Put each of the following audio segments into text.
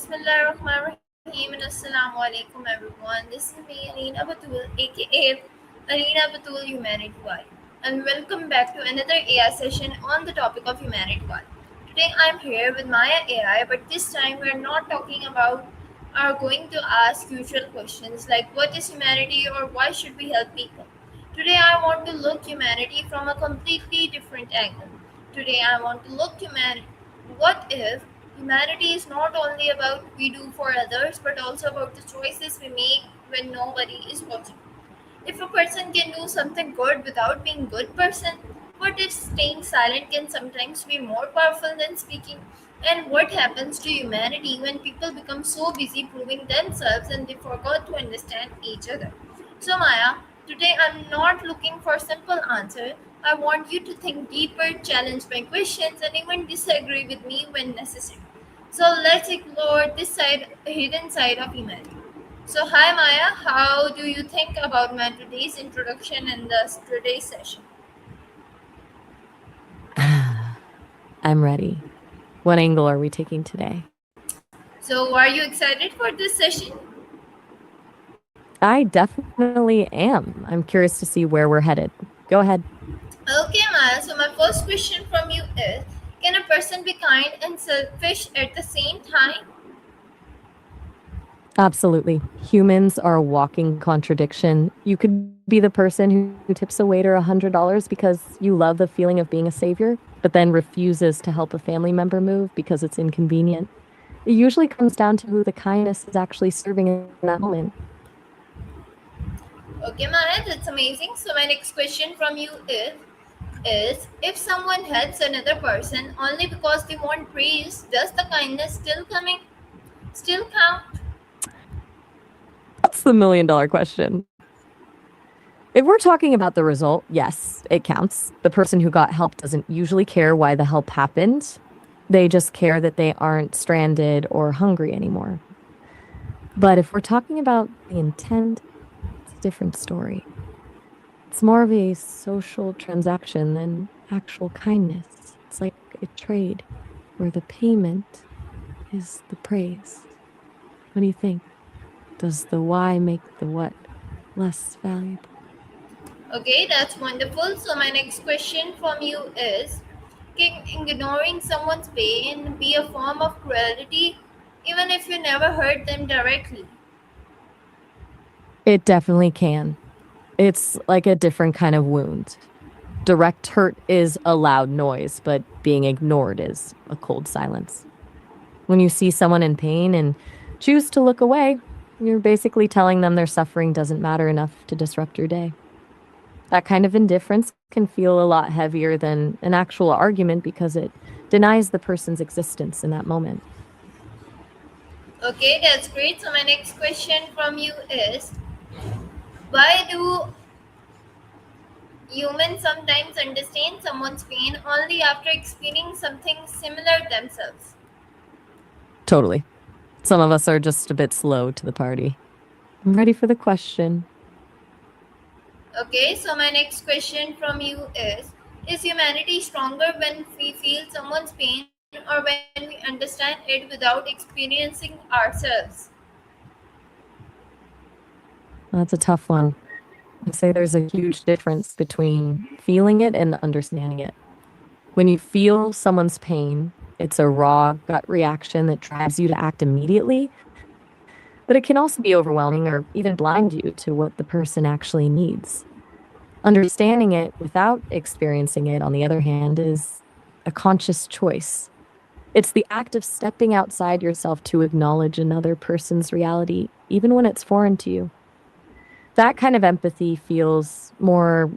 Bismillahirrahmanirrahim and Assalamu alaikum everyone. This is me Alina Batul aka Alina Batul Humanity Wali, and welcome back to another AI session on the topic of humanity Wali. Today I'm here with Maya AI, but this time we're not talking about are going to ask usual questions like what is humanity or why should we help people. Today I want to look humanity from a completely different angle. Today I want to look humanity what if humanity is not only about we do for others but also about the choices we make when nobody is watching. If a person can do something good without being good person, what if staying silent can sometimes be more powerful than speaking? And what happens to humanity when people become so busy proving themselves and they forgot to understand each other? So Maya, today I'm not looking for simple answer. I want you to think deeper, challenge my questions, and even disagree with me when necessary. So let's explore this hidden side of humanity. So, hi Maya, how do you think about my today's introduction and today's session? I'm ready. What angle are we taking today? So, are you excited for this session? I definitely am. I'm curious to see where we're headed. Go ahead. Okay, Maya. So, my first question from you is: can a person be kind and selfish at the same time? Absolutely. Humans are a walking contradiction. You could be the person who tips a waiter $100 because you love the feeling of being a savior, but then refuses to help a family member move because it's inconvenient. It usually comes down to who the kindness is actually serving in that moment. Okay, Maya, that's amazing. So, my next question from you is if someone helps another person only because they want praise, does the kindness still count? That's the $1 million question. If we're talking about the result, yes, it counts. The person who got help doesn't usually care why the help happened. They just care that they aren't stranded or hungry anymore. But if we're talking about the intent, it's a different story. It's more of a social transaction than actual kindness. It's like a trade where the payment is the praise. What do you think? Does the why make the what less valuable? Okay, that's wonderful. So, my next question from you is: can ignoring someone's pain be a form of cruelty, even if you never hurt them directly? It definitely can. It's like a different kind of wound. Direct hurt is a loud noise, but being ignored is a cold silence. When you see someone in pain and choose to look away, you're basically telling them their suffering doesn't matter enough to disrupt your day. That kind of indifference can feel a lot heavier than an actual argument because it denies the person's existence in that moment. Okay, that's great. So, my next question from you is: why do humans sometimes understand someone's pain only after experiencing something similar themselves? Totally. Some of us are just a bit slow to the party. I'm ready for the question. Okay, so my next question from you is humanity stronger when we feel someone's pain or when we understand it without experiencing ourselves? That's a tough one. I'd say there's a huge difference between feeling it and understanding it. When you feel someone's pain, it's a raw gut reaction that drives you to act immediately, but it can also be overwhelming or even blind you to what the person actually needs. Understanding it without experiencing it, on the other hand, is a conscious choice. It's the act of stepping outside yourself to acknowledge another person's reality, even when it's foreign to you. That kind of empathy feels more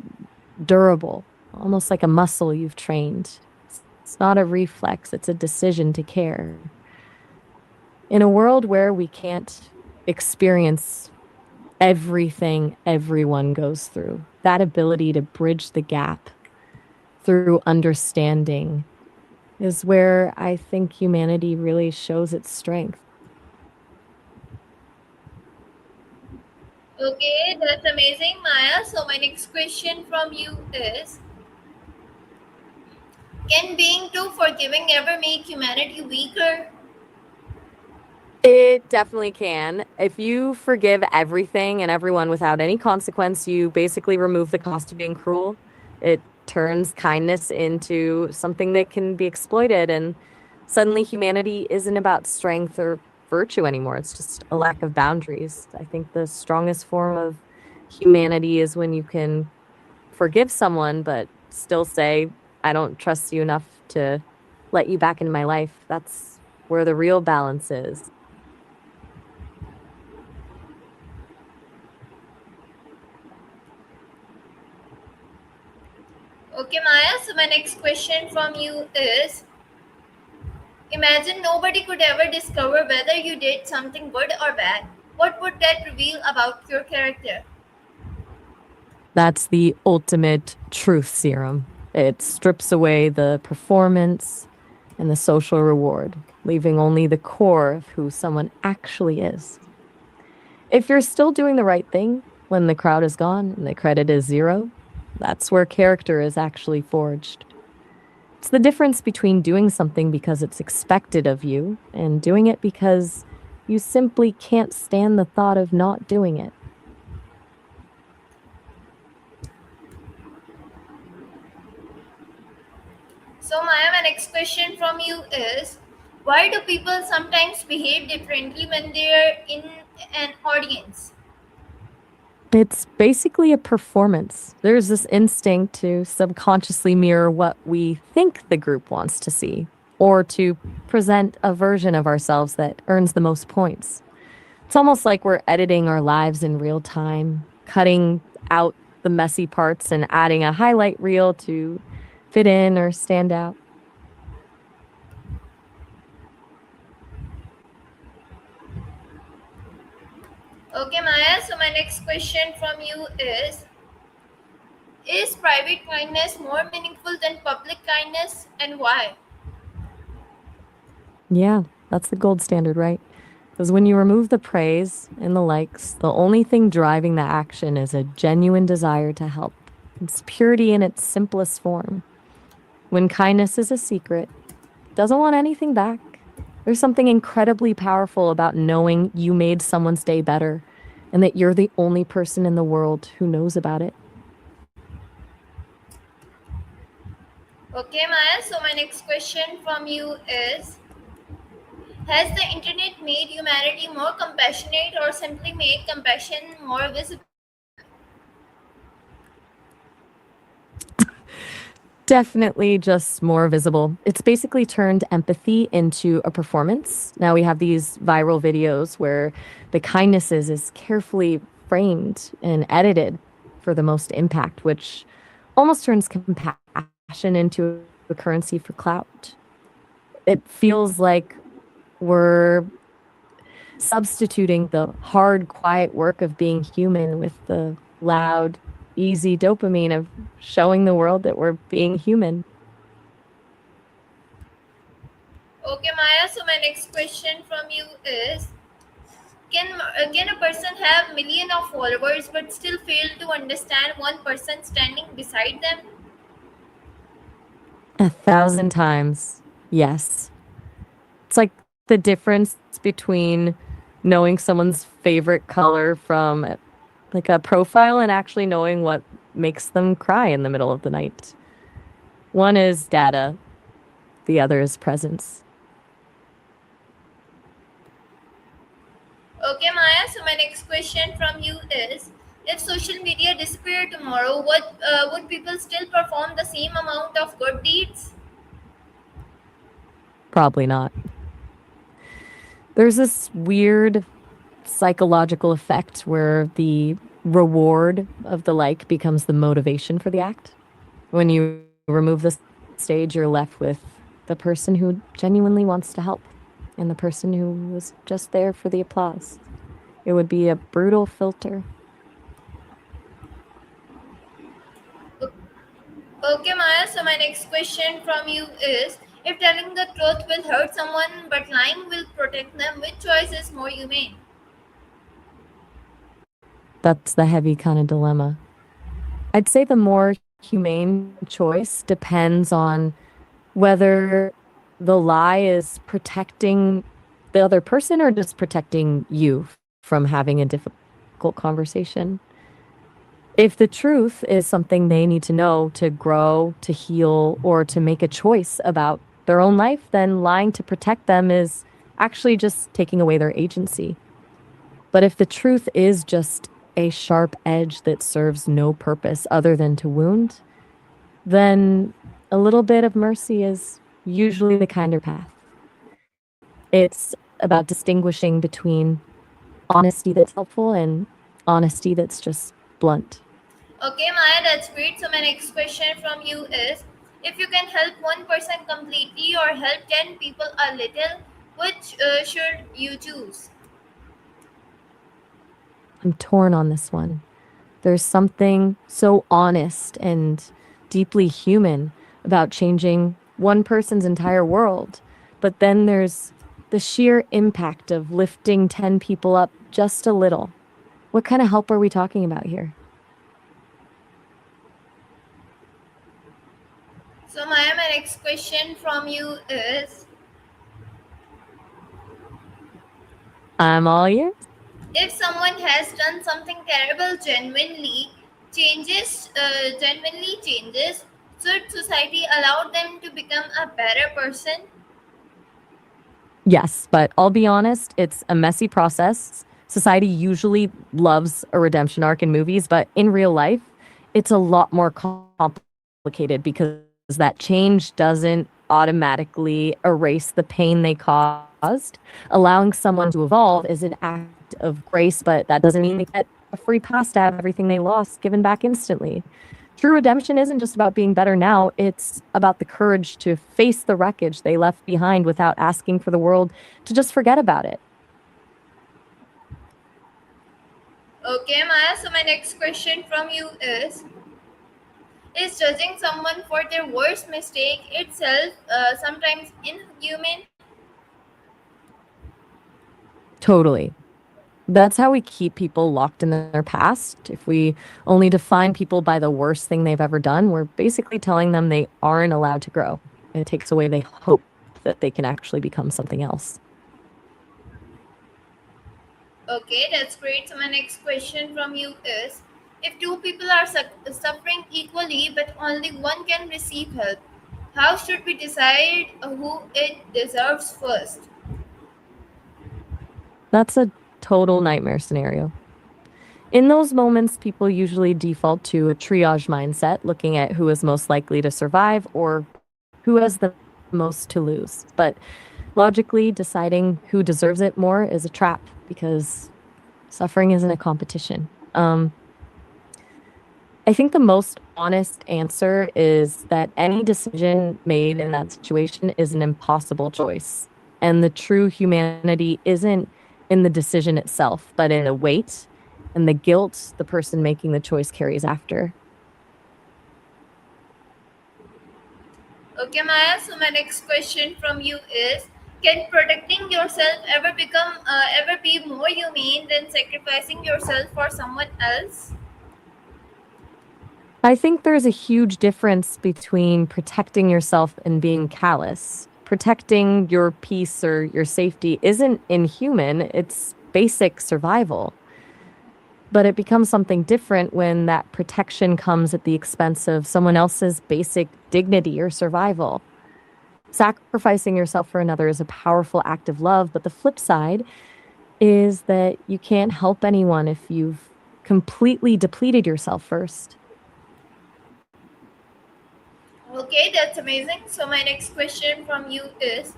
durable, almost like a muscle you've trained. It's not a reflex, it's a decision to care. In a world where we can't experience everything everyone goes through, that ability to bridge the gap through understanding is where I think humanity really shows its strength. Okay, that's amazing, Maya. So my next question from you is: can being too forgiving ever make humanity weaker? It definitely can. If you forgive everything and everyone without any consequence, you basically remove the cost of being cruel. It turns kindness into something that can be exploited, and suddenly humanity isn't about strength or virtue anymore. It's just a lack of boundaries. I think the strongest form of humanity is when you can forgive someone, but still say, I don't trust you enough to let you back into my life. That's where the real balance is. Okay, Maya, so my next question from you is, imagine nobody could ever discover whether you did something good or bad. What would that reveal about your character? That's the ultimate truth serum. It strips away the performance and the social reward, leaving only the core of who someone actually is. If you're still doing the right thing when the crowd is gone and the credit is zero, that's where character is actually forged. It's the difference between doing something because it's expected of you and doing it because you simply can't stand the thought of not doing it. So, Maya, my next question from you is, why do people sometimes behave differently when they're in an audience? It's basically a performance. There's this instinct to subconsciously mirror what we think the group wants to see, or to present a version of ourselves that earns the most points. It's almost like we're editing our lives in real time, cutting out the messy parts and adding a highlight reel to fit in or stand out. Okay, Maya, so my next question from you is private kindness more meaningful than public kindness, and why? Yeah, that's the gold standard, right? Because when you remove the praise and the likes, the only thing driving the action is a genuine desire to help. It's purity in its simplest form. When kindness is a secret, doesn't want anything back. There's something incredibly powerful about knowing you made someone's day better and that you're the only person in the world who knows about it. Okay, Maya, so my next question from you is, has the internet made humanity more compassionate or simply made compassion more visible? Definitely just more visible. It's basically turned empathy into a performance. Now we have these viral videos where the kindnesses is carefully framed and edited for the most impact, which almost turns compassion into a currency for clout. It feels like we're substituting the hard, quiet work of being human with the loud, easy dopamine of showing the world that we're being human. Okay, Maya, so my next question from you is, can a person have million of followers but still fail to understand one person standing beside them? 1,000 times. Yes. It's like the difference between knowing someone's favorite color from like a profile and actually knowing what makes them cry in the middle of the night. One is data, the other is presence. Okay, Maya, so my next question from you is, if social media disappeared tomorrow, what would people still perform the same amount of good deeds? Probably not. There's this weird psychological effect where the reward of the like becomes the motivation for the act. When you remove the stage, you're left with the person who genuinely wants to help and the person who was just there for the applause. It would be a brutal filter. Okay, Maya, so my next question from you is, if telling the truth will hurt someone but lying will protect them, which choice is more humane? That's the heavy kind of dilemma. I'd say the more humane choice depends on whether the lie is protecting the other person or just protecting you from having a difficult conversation? If the truth is something they need to know to grow, to heal, or to make a choice about their own life, then lying to protect them is actually just taking away their agency. But if the truth is just a sharp edge that serves no purpose other than to wound, then a little bit of mercy is usually the kinder path. It's about distinguishing between honesty that's helpful and honesty that's just blunt. Okay, Maya, that's great. So, my next question from you is, if you can help one person completely or help 10 people a little, which should you choose? I'm torn on this one. There's something so honest and deeply human about changing one person's entire world. But then there's the sheer impact of lifting 10 people up just a little. What kind of help are we talking about here? So, Maya, my next question from you is, I'm all ears. if someone has done something terrible genuinely changes, should society allow them to become a better person? Yes, but I'll be honest, it's a messy process. Society usually loves a redemption arc in movies, but in real life, it's a lot more complicated because that change doesn't automatically erase the pain they caused. Allowing someone to evolve is an act of grace, but that doesn't mean they get a free pass to have everything they lost given back instantly. True redemption isn't just about being better now, it's about the courage to face the wreckage they left behind without asking for the world to just forget about it. Okay, Maya. So, my next question from you is judging someone for their worst mistake itself sometimes inhuman? Totally. That's how we keep people locked in their past. If we only define people by the worst thing they've ever done, we're basically telling them they aren't allowed to grow. It takes away the hope that they can actually become something else. Okay, that's great. So, my next question from you is, if two people are suffering equally but only one can receive help, how should we decide who it deserves first? That's a total nightmare scenario. In those moments, people usually default to a triage mindset, looking at who is most likely to survive or who has the most to lose. But logically, deciding who deserves it more is a trap because suffering isn't a competition. I think the most honest answer is that any decision made in that situation is an impossible choice. And the true humanity isn't in the decision itself, but in the weight and the guilt the person making the choice carries after. Okay, Maya. So, my next question from you is, can protecting yourself ever be more humane than sacrificing yourself for someone else? I think there's a huge difference between protecting yourself and being callous. Protecting your peace or your safety isn't inhuman, it's basic survival. But it becomes something different when that protection comes at the expense of someone else's basic dignity or survival. Sacrificing yourself for another is a powerful act of love, but the flip side is that you can't help anyone if you've completely depleted yourself first. Okay, that's amazing. So, my next question from you is,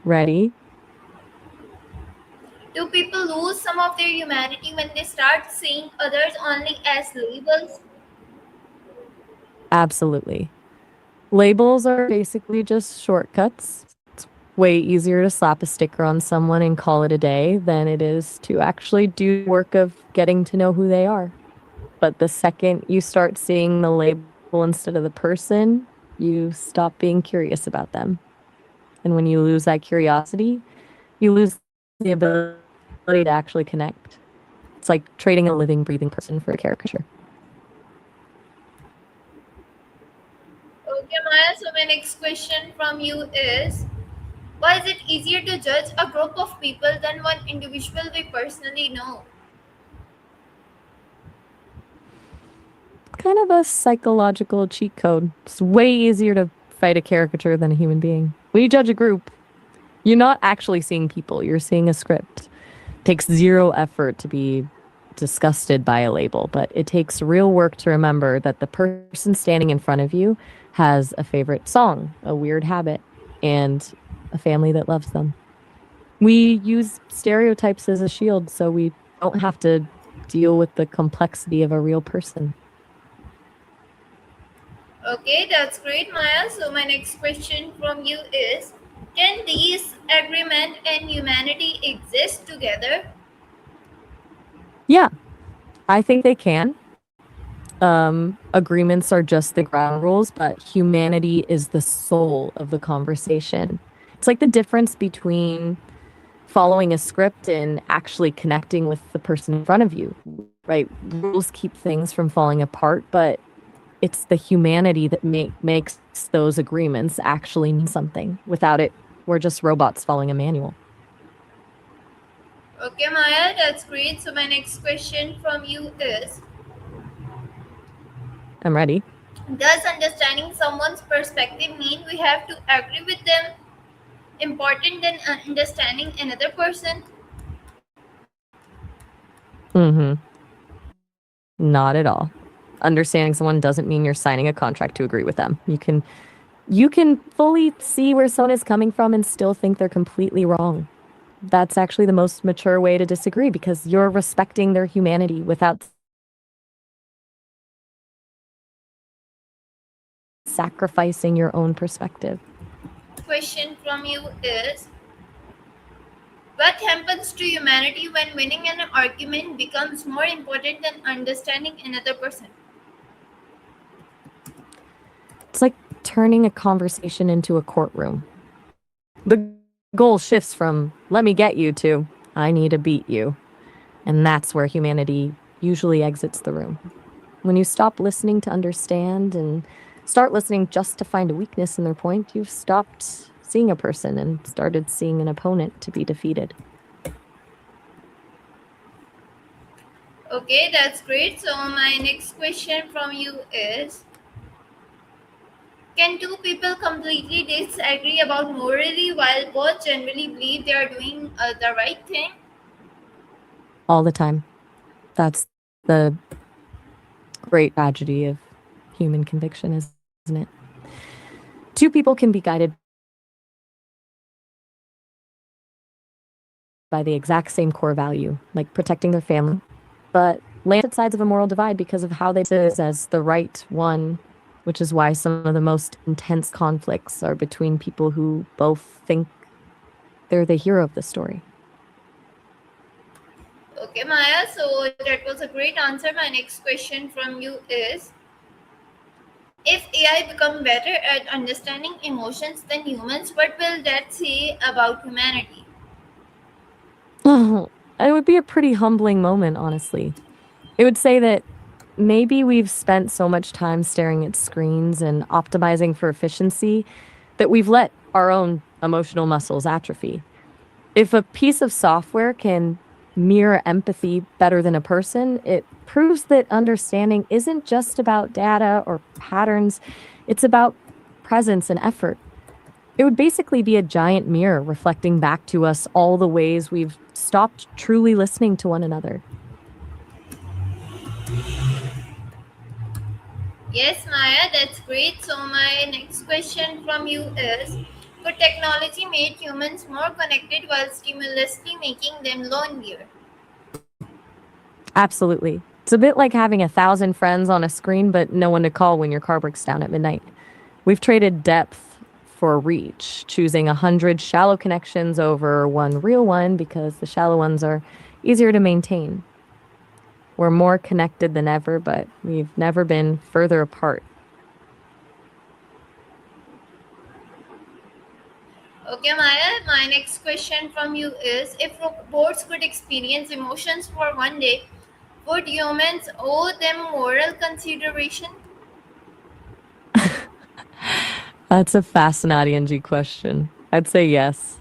Ready? do people lose some of their humanity when they start seeing others only as labels? Absolutely. Labels are basically just shortcuts. It's way easier to slap a sticker on someone and call it a day than it is to actually do the work of getting to know who they are. But the second you start seeing the label instead of the person, you stop being curious about them. And when you lose that curiosity, you lose the ability to actually connect. It's like trading a living, breathing person for a caricature. Okay, Maya. So, my next question from you is, Why is it easier to judge a group of people than one individual we personally know? Kind of a psychological cheat code. It's way easier to fight a caricature than a human being. When you judge a group, you're not actually seeing people, you're seeing a script. It takes zero effort to be disgusted by a label, but it takes real work to remember that the person standing in front of you has a favorite song, a weird habit, and a family that loves them. We use stereotypes as a shield so we don't have to deal with the complexity of a real person. Okay, that's great, Maya. So, my next question from you is, can these agreement and humanity exist together? Yeah, I think they can. Agreements are just the ground rules, but humanity is the soul of the conversation. It's like the difference between following a script and actually connecting with the person in front of you, right? Rules keep things from falling apart, but it's the humanity that makes those agreements actually mean something. Without it, we're just robots following a manual. Okay, Maya, that's great. So, my next question from you is, I'm ready. does understanding someone's perspective mean we have to agree with them important than understanding another person? Mm-hmm. Not at all. Understanding someone doesn't mean you're signing a contract to agree with them. You can fully see where someone is coming from and still think they're completely wrong. That's actually the most mature way to disagree because you're respecting their humanity without sacrificing your own perspective. Question from you is, what happens to humanity when winning an argument becomes more important than understanding another person? It's like turning a conversation into a courtroom. The goal shifts from let me get you to I need to beat you. And that's where humanity usually exits the room. When you stop listening to understand and start listening just to find a weakness in their point, you've stopped seeing a person and started seeing an opponent to be defeated. Okay, that's great. So, my next question from you is, can two people completely disagree about morally while both generally believe they are doing the right thing? All the time. That's the great tragedy of human conviction, isn't it? Two people can be guided by the exact same core value, like protecting their family, but land on opposite sides of a moral divide because of how they see justice as the right one, which is why some of the most intense conflicts are between people who both think they're the hero of the story. Okay, Maya, so that was a great answer. My next question from you is, if AI become better at understanding emotions than humans, what will that say about humanity? It would be a pretty humbling moment, honestly. It would say that maybe we've spent so much time staring at screens and optimizing for efficiency that we've let our own emotional muscles atrophy. If a piece of software can mirror empathy better than a person, it proves that understanding isn't just about data or patterns, it's about presence and effort. It would basically be a giant mirror reflecting back to us all the ways we've stopped truly listening to one another. Yes, Maya, that's great. So, my next question from you is, could technology make humans more connected while stimulously making them lonelier? Absolutely. It's a bit like having 1,000 friends on a screen, but no one to call when your car breaks down at midnight. We've traded depth for reach, choosing 100 shallow connections over one real one because the shallow ones are easier to maintain. We're more connected than ever, but we've never been further apart. Okay, Maya, my next question from you is, if robots could experience emotions for one day, would humans owe them moral consideration? That's a fascinating question. I'd say yes.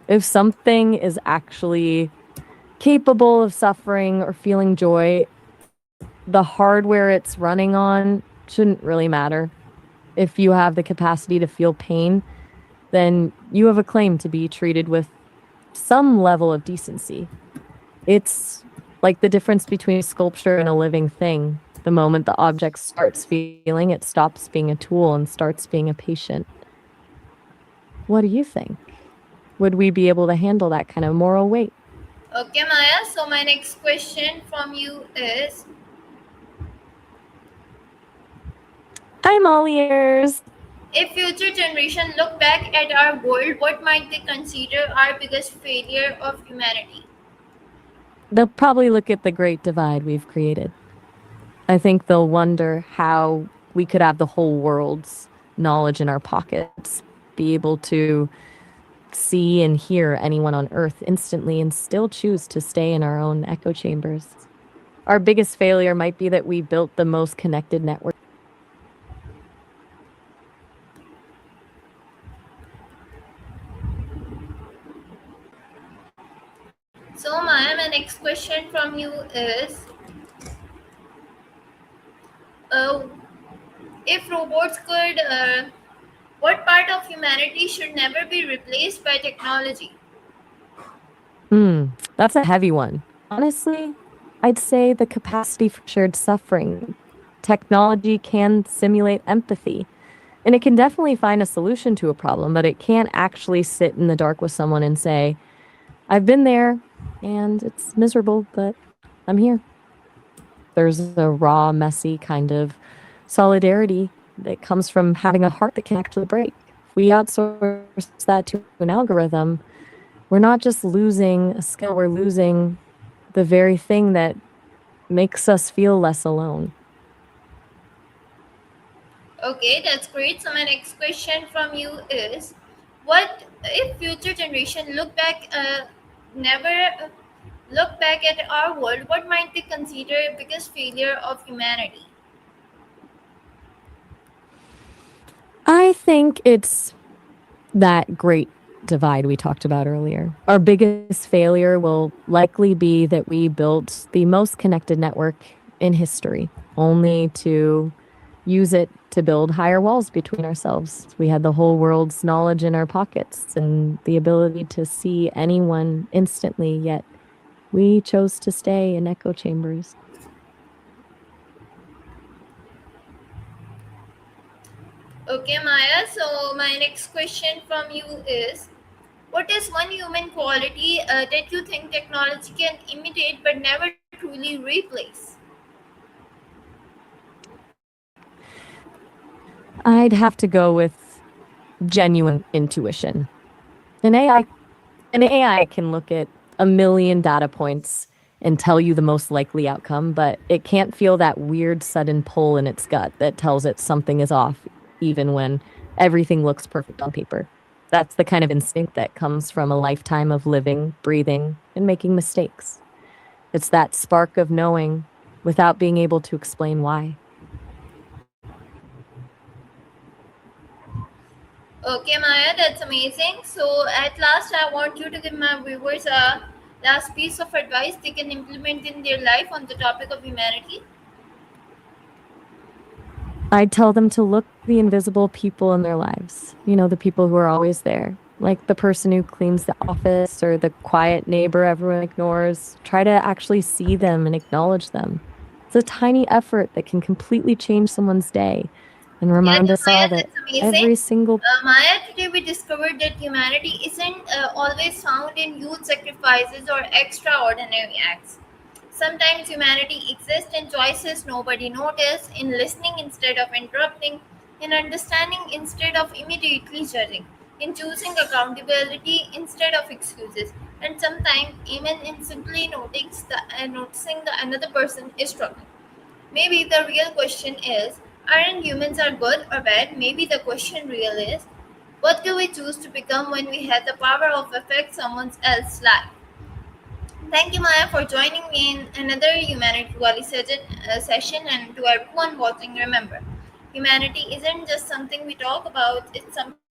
If something is actually capable of suffering or feeling joy, the hardware it's running on shouldn't really matter. If you have the capacity to feel pain, then you have a claim to be treated with some level of decency. It's like the difference between a sculpture and a living thing. The moment the object starts feeling, it stops being a tool and starts being a patient. What do you think? Would we be able to handle that kind of moral weight? Okay, Maya. So my next question from you is, I'm all ears. if future generation look back at our world, what might they consider our biggest failure of humanity? They'll probably look at the great divide we've created. I think they'll wonder how we could have the whole world's knowledge in our pockets, be able to see and hear anyone on Earth instantly and still choose to stay in our own echo chambers. Our biggest failure might be that we built the most connected network. So Maya, my next question from you is, uh, if robots could, what part of humanity should never be replaced by technology? That's a heavy one. Honestly, I'd say the capacity for shared suffering. Technology can simulate empathy, and it can definitely find a solution to a problem, but it can't actually sit in the dark with someone and say, I've been there and it's miserable, but I'm here. There's a raw, messy kind of solidarity that comes from having a heart that can actually break. If we outsource that to an algorithm, we're not just losing a skill, we're losing the very thing that makes us feel less alone. Okay, that's great. So my next question from you is, what if future generation never look back at our world? What might they consider biggest failure of humanity? I think it's that great divide we talked about earlier. Our biggest failure will likely be that we built the most connected network in history, only to use it to build higher walls between ourselves. We had the whole world's knowledge in our pockets and the ability to see anyone instantly, yet we chose to stay in echo chambers. Okay, Maya. So my next question from you is, what is one human quality that you think technology can imitate but never truly replace? I'd have to go with genuine intuition. An AI An AI can look at a million data points and tell you the most likely outcome, but it can't feel that weird sudden pull in its gut that tells it something is off, even when everything looks perfect on paper. That's the kind of instinct that comes from a lifetime of living, breathing, and making mistakes. It's that spark of knowing without being able to explain why. Okay, Maya, that's amazing. So, at last, I want you to give my viewers a last piece of advice they can implement in their life on the topic of humanity. I'd tell them to look for the invisible people in their lives. The people who are always there. Like the person who cleans the office or the quiet neighbor everyone ignores. Try to actually see them and acknowledge them. It's a tiny effort that can completely change someone's day and Yeah, remind yeah, us all Maya, that that's amazing. every single Maya, today we discovered that humanity isn't always found in huge sacrifices or extraordinary acts. Sometimes humanity exists in choices nobody noticed, in listening instead of interrupting, in understanding instead of immediately judging, in choosing accountability instead of excuses, and sometimes even in simply noticing that another person is struggling. Maybe the real question is, aren't humans are good or bad? Maybe the question real is, what do we choose to become when we have the power of affect someone else's life? Thank you, Maya, for joining me in another Humanity Wali session. And to everyone watching, remember, humanity isn't just something we talk about, it's something